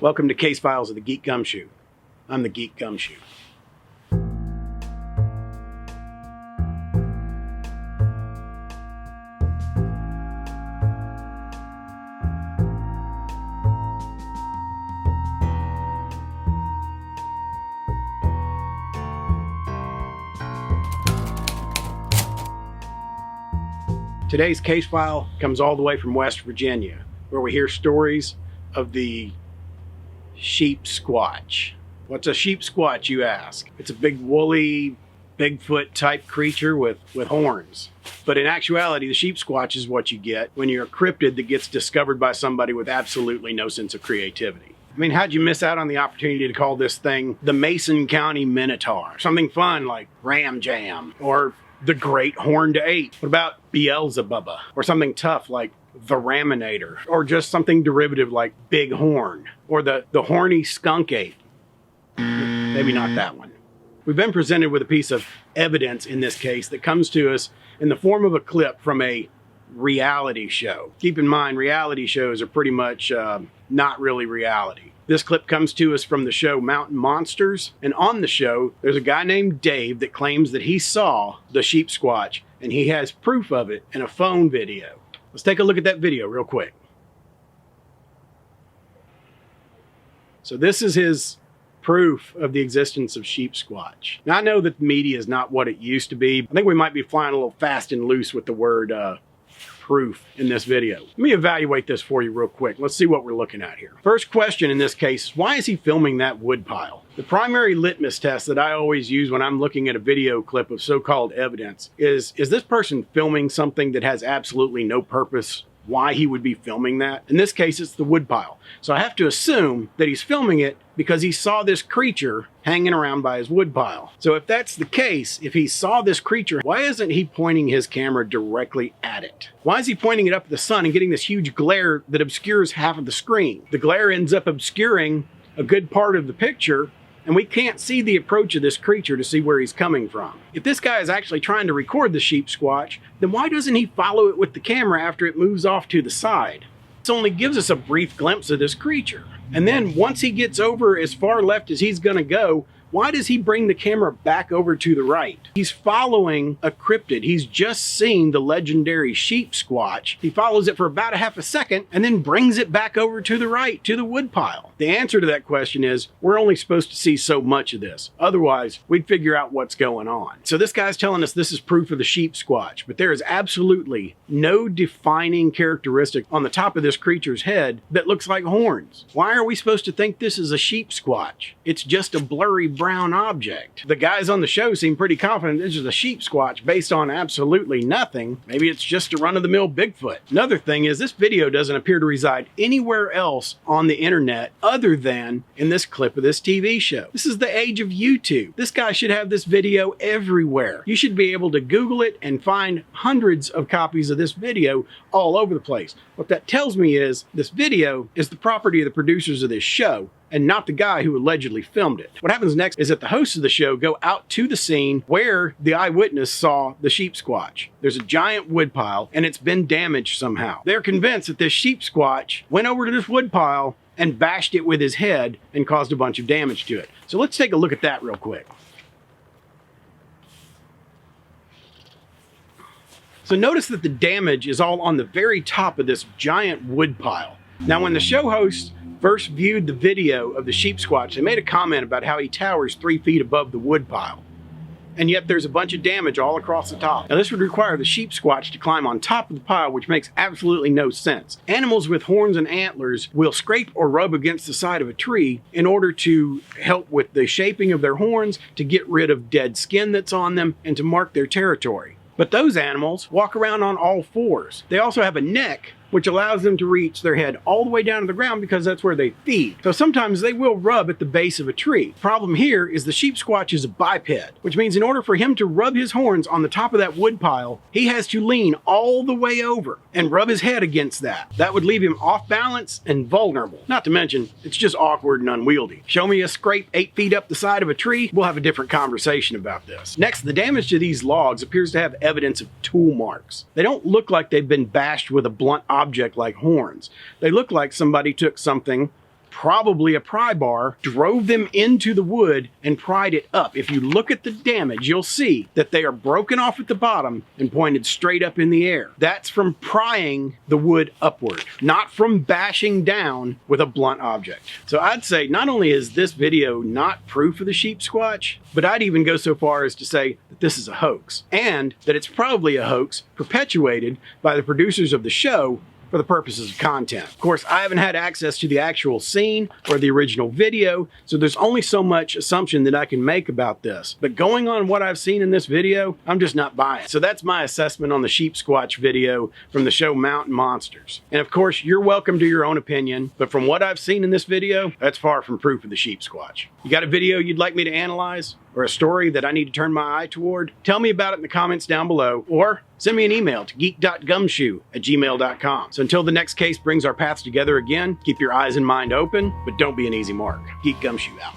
Welcome to Case Files of the Geek Gumshoe. I'm the Geek Gumshoe. Today's case file comes all the way from West Virginia, where we hear stories of the Sheepsquatch. What's a Sheepsquatch, you ask? It's a big woolly, Bigfoot type creature with horns. But in actuality, the Sheepsquatch is what you get when you're a cryptid that gets discovered by somebody with absolutely no sense of creativity. I mean, how'd you miss out on the opportunity to call this thing the Mason County Minotaur? Something fun like Ram Jam or the Great Horned Ape. What about Beelzebub? Or something tough like the Raminator? Or just something derivative like Big Horn? Or the Horny Skunk Ape? Maybe not that one. We've been presented with a piece of evidence in this case that comes to us in the form of a clip from a reality show. Keep in mind, reality shows are pretty much not really reality. This clip comes to us from the show Mountain Monsters, and on the show, there's a guy named Dave that claims that he saw the Sheepsquatch, and he has proof of it in a phone video. Let's take a look at that video real quick. So this is his proof of the existence of Sheepsquatch. Now, I know that the media is not what it used to be. I think we might be flying a little fast and loose with the word proof in this video. Let me evaluate this for you real quick. Let's see what we're looking at here. First question in this case is, why is he filming that wood pile? The primary litmus test that I always use when I'm looking at a video clip of so-called evidence is this person filming something that has absolutely no purpose why he would be filming that? In this case, it's the wood pile. So I have to assume that he's filming it because he saw this creature hanging around by his wood pile. So if that's the case, if he saw this creature, why isn't he pointing his camera directly at it? Why is he pointing it up at the sun and getting this huge glare that obscures half of the screen? The glare ends up obscuring a good part of the picture, and we can't see the approach of this creature to see where he's coming from. If this guy is actually trying to record the Sheepsquatch, then why doesn't he follow it with the camera after it moves off to the side? This only gives us a brief glimpse of this creature. And then once he gets over as far left as he's gonna go, why does he bring the camera back over to the right? He's following a cryptid. He's just seen the legendary Sheepsquatch. He follows it for about a half a second and then brings it back over to the right, to the wood pile. The answer to that question is, we're only supposed to see so much of this. Otherwise, we'd figure out what's going on. So this guy's telling us this is proof of the Sheepsquatch, but there is absolutely no defining characteristic on the top of this creature's head that looks like horns. Why are we supposed to think this is a Sheepsquatch? It's just a blurry brown object. The guys on the show seem pretty confident this is a Sheepsquatch based on absolutely nothing. Maybe it's just a run-of-the-mill Bigfoot. Another thing is, this video doesn't appear to reside anywhere else on the internet other than in this clip of this TV show. This is the age of YouTube. This guy should have this video everywhere. You should be able to Google it and find hundreds of copies of this video all over the place. What that tells me is this video is the property of the producers of this show and not the guy who allegedly filmed it. What happens next is that the hosts of the show go out to the scene where the eyewitness saw the Sheepsquatch. There's a giant wood pile and it's been damaged somehow. They're convinced that this Sheepsquatch went over to this wood pile and bashed it with his head and caused a bunch of damage to it. So let's take a look at that real quick. So notice that the damage is all on the very top of this giant wood pile. Now, when the show hosts first viewed the video of the Sheepsquatch, they made a comment about how he towers 3 feet above the wood pile. And yet there's a bunch of damage all across the top. Now, this would require the Sheepsquatch to climb on top of the pile, which makes absolutely no sense. Animals with horns and antlers will scrape or rub against the side of a tree in order to help with the shaping of their horns, to get rid of dead skin that's on them, and to mark their territory. But those animals walk around on all fours. They also have a neck which allows them to reach their head all the way down to the ground because that's where they feed. So sometimes they will rub at the base of a tree. Problem here is the Sheepsquatch is a biped, which means in order for him to rub his horns on the top of that wood pile, he has to lean all the way over and rub his head against that. That would leave him off balance and vulnerable. Not to mention, it's just awkward and unwieldy. Show me a scrape 8 feet up the side of a tree, we'll have a different conversation about this. Next, the damage to these logs appears to have evidence of tool marks. They don't look like they've been bashed with a blunt object like horns. They look like somebody took something probably a pry bar, drove them into the wood and pried it up. If you look at the damage, you'll see that they are broken off at the bottom and pointed straight up in the air. That's from prying the wood upward, not from bashing down with a blunt object. So I'd say not only is this video not proof of the Sheepsquatch, but I'd even go so far as to say that this is a hoax, and that it's probably a hoax perpetuated by the producers of the show for the purposes of content. Of course, I haven't had access to the actual scene or the original video, so there's only so much assumption that I can make about this. But going on what I've seen in this video, I'm just not buying. So that's my assessment on the Sheepsquatch video from the show Mountain Monsters. And of course, you're welcome to your own opinion, but from what I've seen in this video, that's far from proof of the Sheepsquatch. You got a video you'd like me to analyze? Or a story that I need to turn my eye toward? Tell me about it in the comments down below, or send me an email to geek.gumshoe@gmail.com. So until the next case brings our paths together again, keep your eyes and mind open, but don't be an easy mark. Geek Gumshoe out.